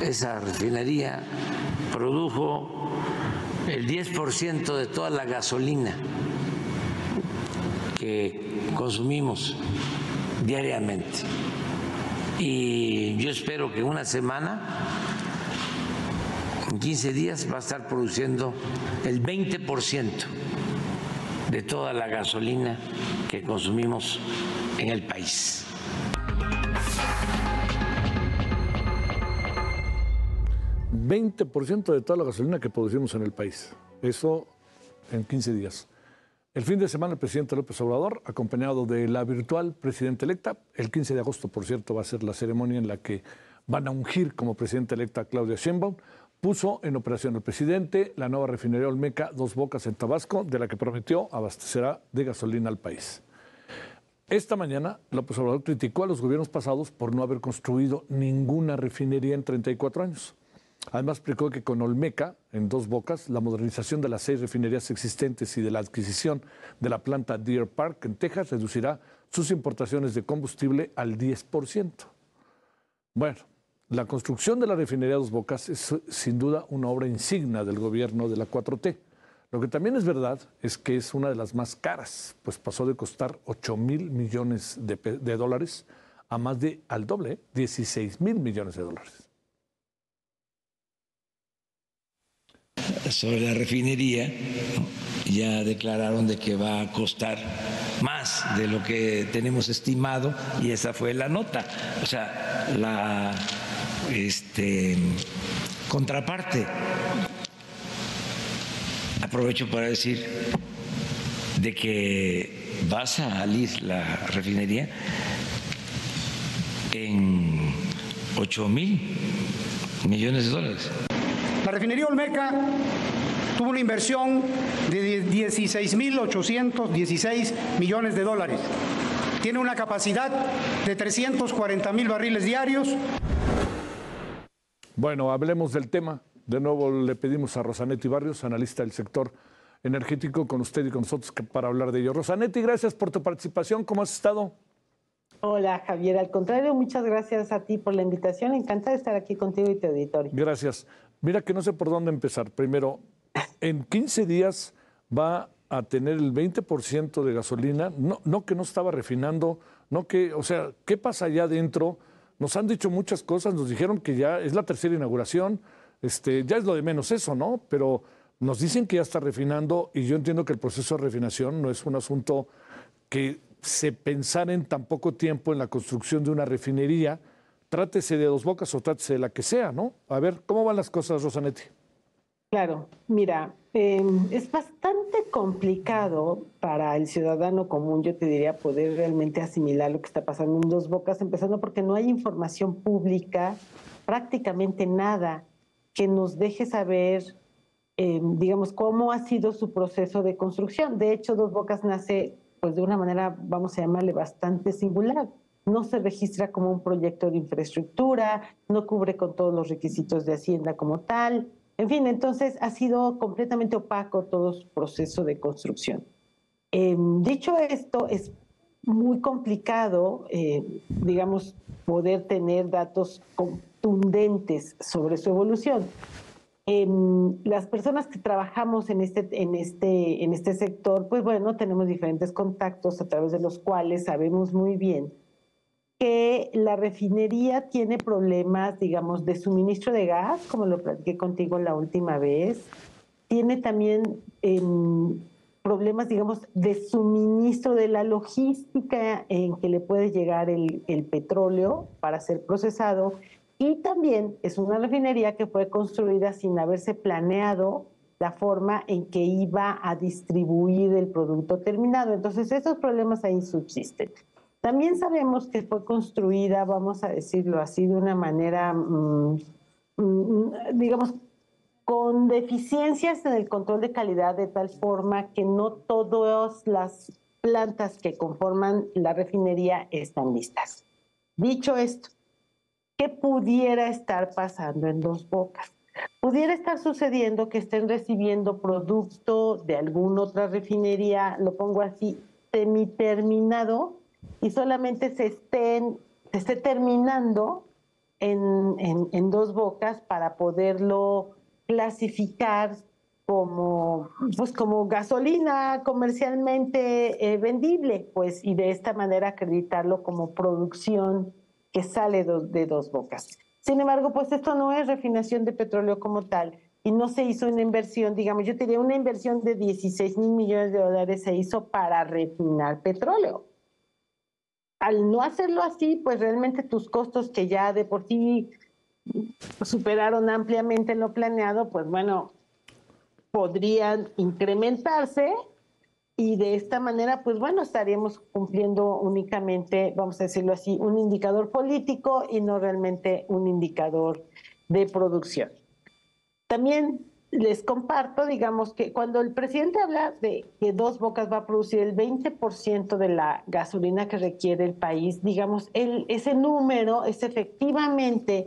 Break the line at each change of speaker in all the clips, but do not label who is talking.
esa refinería produjo el 10% de toda la gasolina que consumimos diariamente. Y yo espero que en una semana, en 15 días, va a estar produciendo el 20% de toda la gasolina que consumimos en el país.
¿20% de toda la gasolina que producimos en el país? Eso en 15 días. El fin de semana el presidente López Obrador, acompañado de la virtual presidenta electa, el 15 de agosto, por cierto, va a ser la ceremonia en la que van a ungir como presidenta electa a Claudia Sheinbaum, puso en operación el presidente la nueva refinería Olmeca Dos Bocas en Tabasco, de la que prometió abastecerá de gasolina al país. Esta mañana López Obrador criticó a los gobiernos pasados por no haber construido ninguna refinería en 34 años. Además explicó que con Olmeca, en Dos Bocas, la modernización de las 6 refinerías existentes y de la adquisición de la planta Deer Park en Texas reducirá sus importaciones de combustible al 10%. Bueno, la construcción de la refinería Dos Bocas es sin duda una obra insignia del gobierno de la 4T. Lo que también es verdad es que es una de las más caras, pues pasó de costar 8,000 millones de dólares a más de al doble, 16,000 millones de dólares.
Sobre la refinería, ya declararon de que va a costar más de lo que tenemos estimado y esa fue la nota. O sea, la contraparte. Aprovecho para decir de que va a salir la refinería en 8,000 millones de dólares.
La refinería Olmeca tuvo una inversión de 16,816 millones de dólares. Tiene una capacidad de 340,000 barriles diarios.
Bueno, hablemos del tema. De nuevo le pedimos a Rosanetti Barrios, analista del sector energético, con usted y con nosotros para hablar de ello. Rosanetti, gracias por tu participación. ¿Cómo has estado?
Hola, Javier. Al contrario, muchas gracias a ti por la invitación. Encantada de estar aquí contigo y tu auditorio.
Gracias. Mira que no sé por dónde empezar. Primero, en 15 días va a tener el 20% de gasolina, no que no estaba refinando, no que, o sea, ¿qué pasa allá adentro? Nos han dicho muchas cosas, nos dijeron que ya es la tercera inauguración, ya es lo de menos eso, ¿no? Pero nos dicen que ya está refinando y yo entiendo que el proceso de refinación no es un asunto que se pensara en tan poco tiempo en la construcción de una refinería, trátese de Dos Bocas o trátese de la que sea, ¿no? A ver, ¿cómo van las cosas, Rosanetti?
Claro, mira, es bastante complicado para el ciudadano común, yo te diría, poder realmente asimilar lo que está pasando en Dos Bocas, empezando porque no hay información pública, prácticamente nada, que nos deje saber, digamos, cómo ha sido su proceso de construcción. De hecho, Dos Bocas nace, pues, de una manera, vamos a llamarle, bastante singular. No se registra como un proyecto de infraestructura, no cubre con todos los requisitos de Hacienda como tal. En fin, entonces ha sido completamente opaco todo su proceso de construcción. Dicho esto, es muy complicado, digamos, poder tener datos contundentes sobre su evolución. Las personas que trabajamos en este sector, pues bueno, tenemos diferentes contactos a través de los cuales sabemos muy bien que la refinería tiene problemas, digamos, de suministro de gas, como lo platiqué contigo la última vez. Tiene también problemas, digamos, de suministro de la logística en que le puede llegar el petróleo para ser procesado. Y también es una refinería que fue construida sin haberse planeado la forma en que iba a distribuir el producto terminado. Entonces, esos problemas ahí subsisten. También sabemos que fue construida, vamos a decirlo así, de una manera, digamos, con deficiencias en el control de calidad, de tal forma que no todas las plantas que conforman la refinería están listas. Dicho esto, ¿qué pudiera estar pasando en Dos Bocas? Pudiera estar sucediendo que estén recibiendo producto de alguna otra refinería, lo pongo así, semiterminado, y solamente se esté terminando en Dos Bocas para poderlo clasificar como, pues como gasolina comercialmente vendible, pues, y de esta manera acreditarlo como producción que sale de Dos Bocas. Sin embargo, pues esto no es refinación de petróleo como tal, y no se hizo una inversión, digamos, yo tenía una inversión de 16,000 millones de dólares se hizo para refinar petróleo. Al no hacerlo así, pues realmente tus costos que ya de por sí superaron ampliamente lo planeado, pues bueno, podrían incrementarse y de esta manera, pues bueno, estaríamos cumpliendo únicamente, vamos a decirlo así, un indicador político y no realmente un indicador de producción. También les comparto, digamos, que cuando el presidente habla de que Dos Bocas va a producir el 20% de la gasolina que requiere el país, digamos, ese número es efectivamente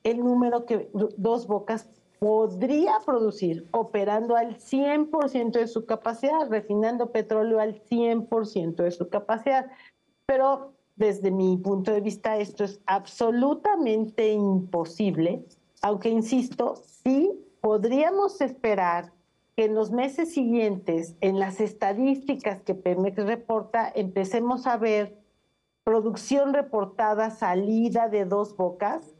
el número que Dos Bocas podría producir operando al 100% de su capacidad, refinando petróleo al 100% de su capacidad. Pero desde mi punto de vista esto es absolutamente imposible, aunque insisto, sí podríamos esperar que en los meses siguientes, en las estadísticas que Pemex reporta, empecemos a ver producción reportada salida de Dos Bocas,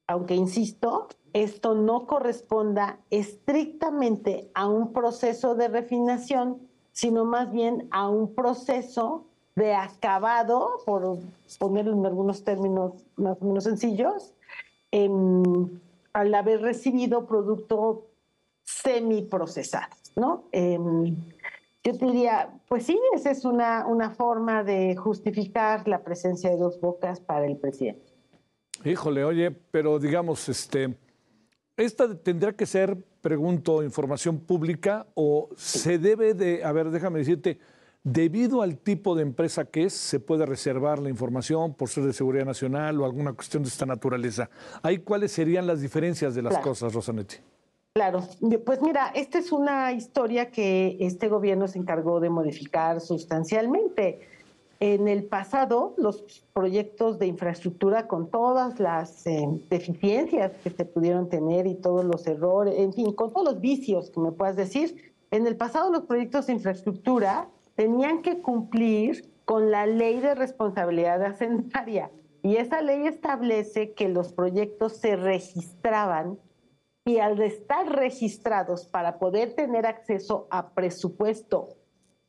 aunque insisto, esto no corresponda estrictamente a un proceso de refinación, sino más bien a un proceso de acabado, por ponerlo en algunos términos más o menos sencillos, al haber recibido producto semiprocesado, ¿no? Yo te diría, pues sí, esa es una forma de justificar la presencia de Dos Bocas para el presidente.
Híjole, oye, pero digamos, esta tendrá que ser, pregunto, información pública o se debe de, a ver, déjame decirte, debido al tipo de empresa que es, se puede reservar la información por ser de seguridad nacional o alguna cuestión de esta naturaleza. ¿Ahí cuáles serían las diferencias de las cosas, Rosanetti?
Claro, pues mira, esta es una historia que este gobierno se encargó de modificar sustancialmente. En el pasado, los proyectos de infraestructura con todas las deficiencias que se pudieron tener y todos los errores, en fin, con todos los vicios que me puedas decir, en el pasado los proyectos de infraestructura tenían que cumplir con la ley de responsabilidad hacendaria y esa ley establece que los proyectos se registraban y al estar registrados para poder tener acceso a presupuesto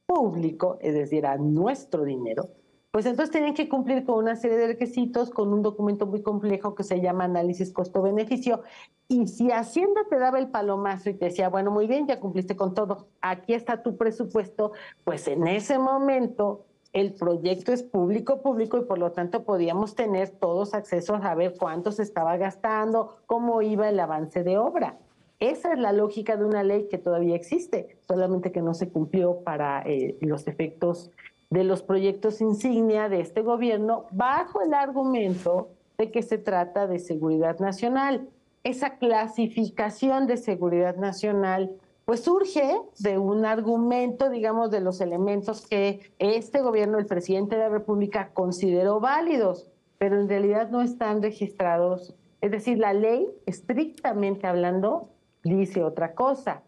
público, es decir, a nuestro dinero, pues entonces tenían que cumplir con una serie de requisitos, con un documento muy complejo que se llama análisis costo-beneficio. Y si Hacienda te daba el palomazo y te decía, bueno, muy bien, ya cumpliste con todo, aquí está tu presupuesto, pues en ese momento el proyecto es público y por lo tanto podíamos tener todos accesos a ver cuánto se estaba gastando, cómo iba el avance de obra. Esa es la lógica de una ley que todavía existe, solamente que no se cumplió para los efectos de los proyectos insignia de este gobierno bajo el argumento de que se trata de seguridad nacional. Esa clasificación de seguridad nacional pues surge de un argumento, digamos, de los elementos que este gobierno, el presidente de la República, consideró válidos, pero en realidad no están registrados. Es decir, la ley, estrictamente hablando, dice otra cosa.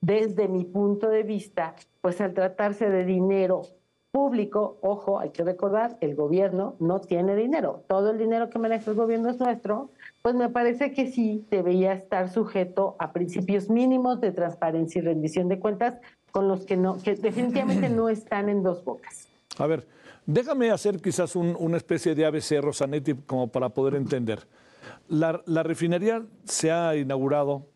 Desde mi punto de vista, pues al tratarse de dinero público, ojo, hay que recordar, el gobierno no tiene dinero. Todo el dinero que maneja el gobierno es nuestro, pues me parece que sí debería estar sujeto a principios mínimos de transparencia y rendición de cuentas con los que definitivamente no están en Dos Bocas.
A ver, déjame hacer quizás una especie de ABC, Rosanetti, como para poder entender. La refinería se ha inaugurado,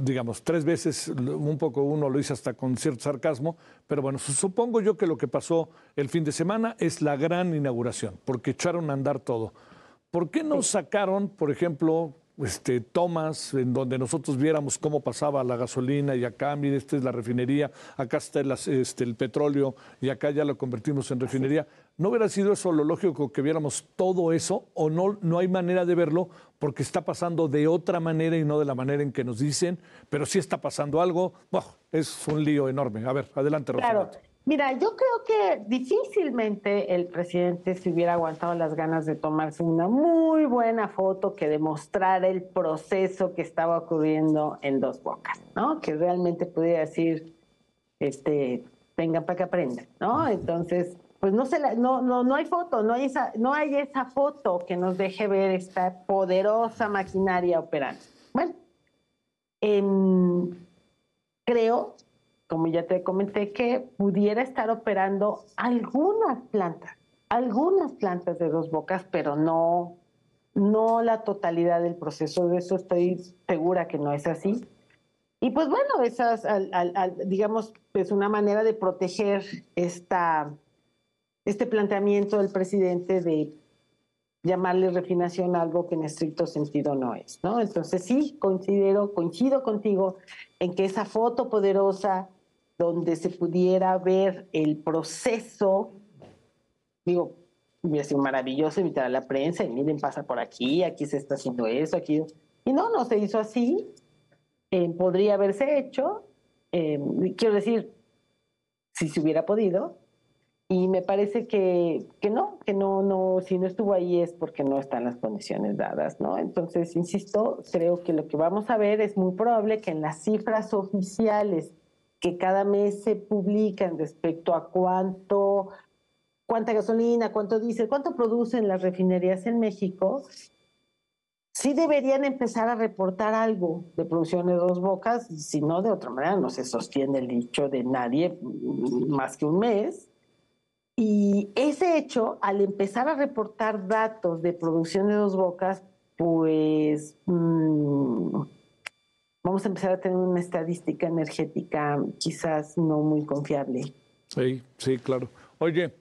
digamos, 3 veces, un poco uno lo hizo hasta con cierto sarcasmo, pero bueno, supongo yo que lo que pasó el fin de semana es la gran inauguración, porque echaron a andar todo. ¿Por qué no sacaron, por ejemplo, tomas en donde nosotros viéramos cómo pasaba la gasolina y acá, mire, esta es la refinería, acá está el petróleo y acá ya lo convertimos en refinería? ¿No hubiera sido eso lo lógico que viéramos todo eso o no hay manera de verlo porque está pasando de otra manera y no de la manera en que nos dicen, pero sí está pasando algo? Bueno, es un lío enorme. A ver, adelante, Rosanetti.
Claro. Mira, yo creo que difícilmente el presidente se hubiera aguantado las ganas de tomarse una muy buena foto que demostrara el proceso que estaba ocurriendo en Dos Bocas, ¿no? Que realmente pudiera decir, vengan para que aprendan, ¿no? Entonces, pues no hay foto, no hay esa foto que nos deje ver esta poderosa maquinaria operando. Bueno, creo, como ya te comenté, que pudiera estar operando algunas plantas de Dos Bocas, pero no la totalidad del proceso. De eso estoy segura que no es así. Y pues bueno, esas, digamos, es una manera de proteger este planteamiento del presidente de llamarle refinación a algo que en estricto sentido no es, ¿no? Entonces sí, coincido contigo en que esa foto poderosa donde se pudiera ver el proceso, digo, hubiera sido maravilloso invitar a la prensa y miren, pasa por aquí se está haciendo eso, aquí. Y no se hizo así. Podría haberse hecho, quiero decir, si se hubiera podido, y me parece que no, si no estuvo ahí es porque no están las condiciones dadas, ¿no? Entonces, insisto, creo que lo que vamos a ver es muy probable que en las cifras oficiales que cada mes se publican respecto a cuánta gasolina, cuánto diésel, cuánto producen las refinerías en México, sí deberían empezar a reportar algo de producción de Dos Bocas, si no, de otra manera no se sostiene el dicho de nadie más que un mes. Y ese hecho, al empezar a reportar datos de producción de Dos Bocas, pues vamos a empezar a tener una estadística energética quizás no muy confiable.
Sí, claro. Oye,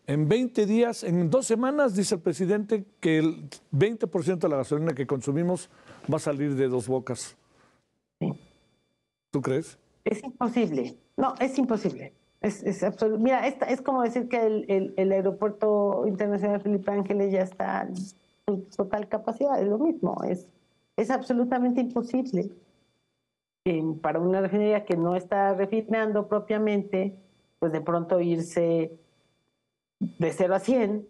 en 20 días, en 2 semanas, dice el presidente que el 20% de la gasolina que consumimos va a salir de Dos Bocas.
Sí.
¿Tú crees?
Es imposible. No, es imposible. Es absoluto. Mira, es como decir que el aeropuerto internacional Felipe Ángeles ya está en su total capacidad. Es lo mismo. Es absolutamente imposible para una refinería que no está refinando propiamente, pues de pronto irse de 0 a 100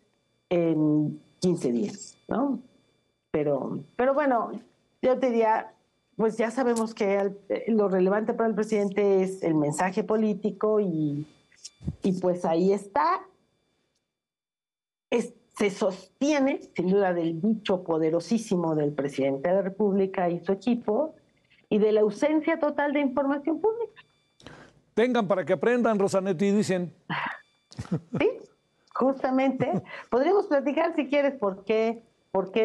en 15 días, ¿no? Pero bueno, yo te diría, pues ya sabemos que lo relevante para el presidente es el mensaje político y pues ahí está. Se sostiene, sin duda, del dicho poderosísimo del presidente de la República y su equipo y de la ausencia total de información pública.
Tengan para que aprendan, Rosanetti, dicen.
Sí, justamente. Podríamos platicar, si quieres, por qué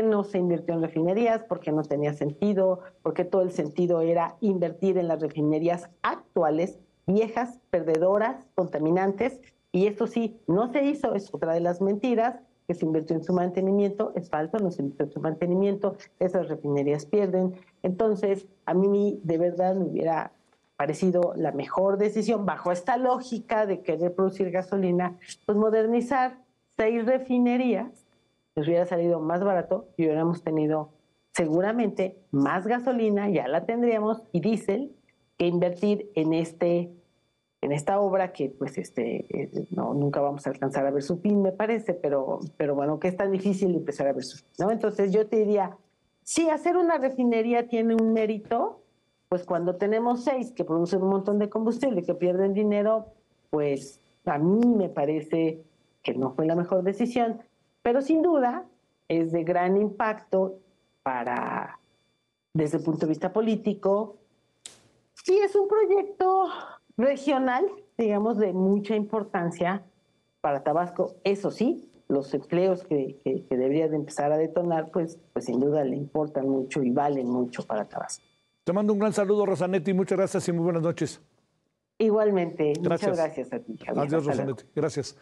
no se invirtió en refinerías, por qué no tenía sentido, por qué todo el sentido era invertir en las refinerías actuales, viejas, perdedoras, contaminantes, y esto sí, no se hizo, es otra de las mentiras, que se invirtió en su mantenimiento, es falso, no se invirtió en su mantenimiento, esas refinerías pierden. Entonces, a mí de verdad me hubiera parecido la mejor decisión, bajo esta lógica de querer producir gasolina, pues modernizar 6 refinerías, nos hubiera salido más barato y hubiéramos tenido seguramente más gasolina, ya la tendríamos, y diésel, que invertir en esta obra que pues nunca vamos a alcanzar a ver su fin, me parece, pero bueno, que es tan difícil empezar a ver su fin, ¿no? Entonces yo te diría, si hacer una refinería tiene un mérito, pues cuando tenemos 6 que producen un montón de combustible y que pierden dinero, pues a mí me parece que no fue la mejor decisión. Pero sin duda es de gran impacto desde el punto de vista político. Sí, es un proyecto regional, digamos, de mucha importancia para Tabasco. Eso sí, los empleos que debería de empezar a detonar, pues sin duda le importan mucho y valen mucho para Tabasco.
Te mando un gran saludo, Rosanetti. Muchas gracias y muy buenas noches.
Igualmente.
Gracias.
Muchas gracias a ti, Javier.
Adiós, Rosanetti. Gracias.